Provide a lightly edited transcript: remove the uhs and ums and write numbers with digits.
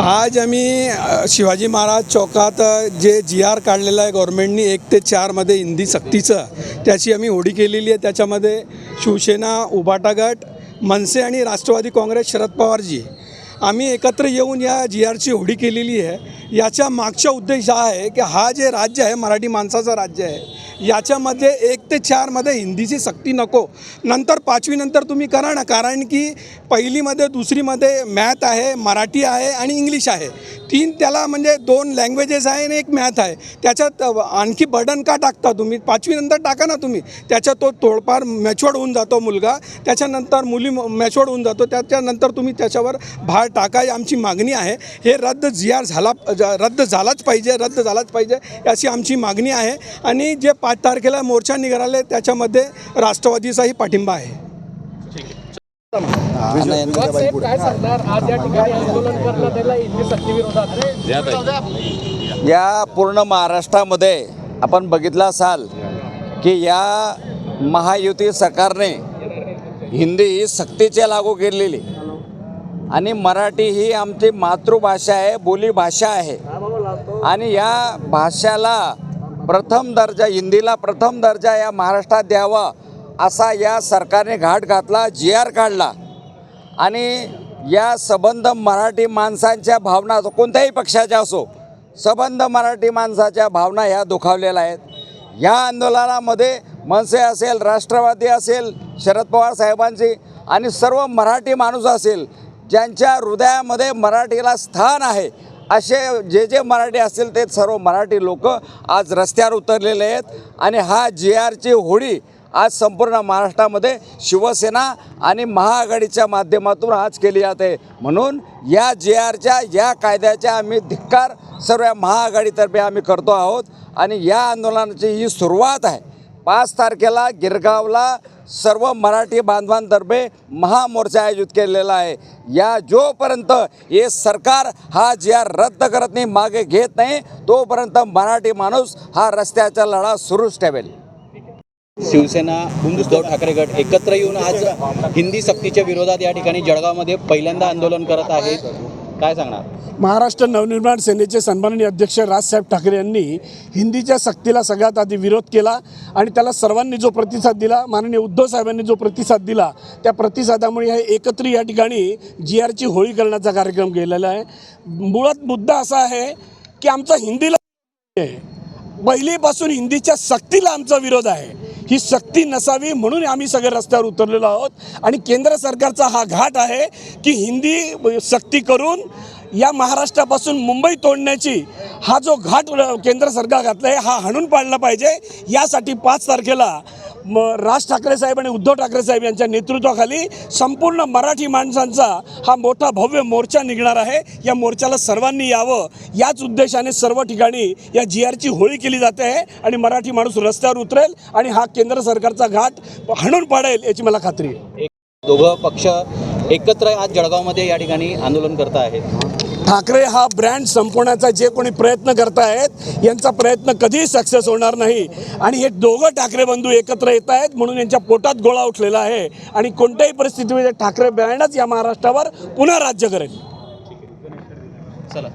आज आम्ही शिवाजी महाराज चौकात जे GR काढलेलं आहे गव्हर्नमेंटनी 1 ते 4 मध्ये हिंदी सक्तीचं, त्याची आम्ही होडी केलेली आहे। त्याच्यामध्ये शिवसेना, उभाटा गट, मनसे आणि राष्ट्रवादी काँग्रेस, शरद पवारजी आम्ही एकत्र येऊन या GRची होडी केलेली आहे। याच्या मागचा उद्देश हा आहे की हा जे राज्य आहे मराठी माणसाचं राज्य आहे, याच्यामध्ये 1 ते 4 मध्ये हिंदीची सक्ती नको। नंतर 5वी नंतर तुम्ही करा ना, कारण की पहिलीमध्ये दुसरीमध्ये मॅथ आहे, मराठी आहे आणि इंग्लिश आहे। 3 त्याला म्हणजे 2 लँग्वेजेस आहे आणि 1 मॅथ आहे। त्याच्यात आणखी बर्डन का टाकता तुम्ही? 5वी नंतर टाका ना तुम्ही। त्याच्यात तो थोडंफार मॅच्युअर्ड होऊन जातो मुलगा, त्याच्यानंतर मुली मॅच्युअर्ड होऊन जातो, त्याच्यानंतर तुम्ही त्याच्यावर भार टाका। आमची मागणी आहे हे रद्द रद्द झालाच पाहिजे अशी आमची मागणी आहे। आणि जे 5 तारखेला मोर्चा निघाले त्याच्यामध्ये राष्ट्रवादीचाही पाठिंबा आहे। या पूर्ण महाराष्ट्रामध्ये आपण बघितलं असाल की या महायुती सरकारने हिंदी ही सक्तीचे लागू केलेली आणि मराठी ही आमची मातृभाषा आहे, बोलीभाषा आहे आणि या भाषेला प्रथम दर्जा, हिंदीला प्रथम दर्जा या महाराष्ट्रात द्यावा असा या सरकारने घाट घातला, GR काढला। आणि या सबंध मराठी माणसांच्या भावना, कोणत्याही पक्षाच्या असो, सबंध मराठी माणसाच्या भावना ह्या दुखावलेल्या आहेत। या आंदोलनामध्ये मनसे असेल, राष्ट्रवादी असेल, शरद पवार साहेबांची आणि सर्व मराठी माणूस असेल ज्यांच्या हृदयामध्ये मराठीला स्थान आहे, असे जे मराठी असतील ते सर्व मराठी लोक आज रस्त्यावर उतरलेले आहेत। आणि हा GRची होडी आज संपूर्ण महाराष्ट्रामध्ये शिवसेना आणि महाआघाडीच्या माध्यमातून आज केली जाते। म्हणून या GRच्या, या कायद्याच्या आम्ही धिक्कार सर्व महाआघाडीतर्फे आम्ही करतो आहोत आणि या आंदोलनाची ही सुरुवात आहे। 5 तारखेला गिरगावला सर्व मराठी बांधवांतर्फे महामोर्चा आयोजित केलेला आहे। या जोपर्यंत हे सरकार हा GR रद्द करत नाही, मागे घेत नाही, तोपर्यंत मराठी माणूस हा रस्त्याचा लढा सुरूच ठेवेल। शिवसेना, उद्धव ठाकरे गट एकत्र येऊन आज हिंदी सक्तीच्या विरोधात या ठिकाणी जळगावमध्ये पहिल्यांदा आंदोलन करत आहेत, काय सांगणार? महाराष्ट्र नवनिर्माण सेनेचे सन्माननीय अध्यक्ष राजसाहेब ठाकरे यांनी हिंदीच्या सक्तीला सगळ्यात आधी विरोध केला आणि त्याला सर्वांनी जो प्रतिसाद दिला, माननीय उद्धव साहेबांनी जो प्रतिसाद दिला, त्या प्रतिसादामुळे हे एकत्र या ठिकाणी GRची होळी करण्याचा कार्यक्रम केलेला आहे। मुळात मुद्दा असा आहे की आमचा हिंदीला पहिलीपासून हिंदीच्या सक्तीला आमचा विरोध आहे। ही सक्ती नसावी म्हणून आम्ही सगळे रस्त्यावर उतरलेलो आहोत आणि केंद्र सरकारचा हा घाट आहे की हिंदी सक्ती करून या महाराष्ट्रापासून मुंबई तोडण्याची हा जो घाट केंद्र सरकार घातला आहे हा हाणून पाडला पाहिजे। यासाठी 5 तारखेला राज ठाकरे साहेब आणि उद्धव ठाकरे साहेब यांच्या नेतृत्वाखाली संपूर्ण मराठी माणसांचा हा मोठा भव्य मोर्चा निघणार आहे। या मोर्चाला सर्वांनी यावं, याच उद्देशाने सर्व ठिकाणी या GRची होळी केली जाते आहे आणि मराठी माणूस रस्त्यावर उतरेल आणि हा केंद्र सरकारचा घाट हाणून पाडेल याची मला खात्री आहे। दोघं पक्ष एकत्र आज जळगावमध्ये या ठिकाणी आंदोलन करत आहेत। ठाकरे हा ब्रँड संपवण्याचा जे कोणी प्रयत्न करत आहेत यांचा प्रयत्न कधीही सक्सेस होणार नाही आणि हे दोघं ठाकरे बंधू एकत्र येत आहेत म्हणून यांच्या पोटात गोळा उठलेला आहे आणि कोणत्याही परिस्थितीमध्ये ठाकरे ब्रँडच या महाराष्ट्रावर पुन्हा राज्य करेल। चला।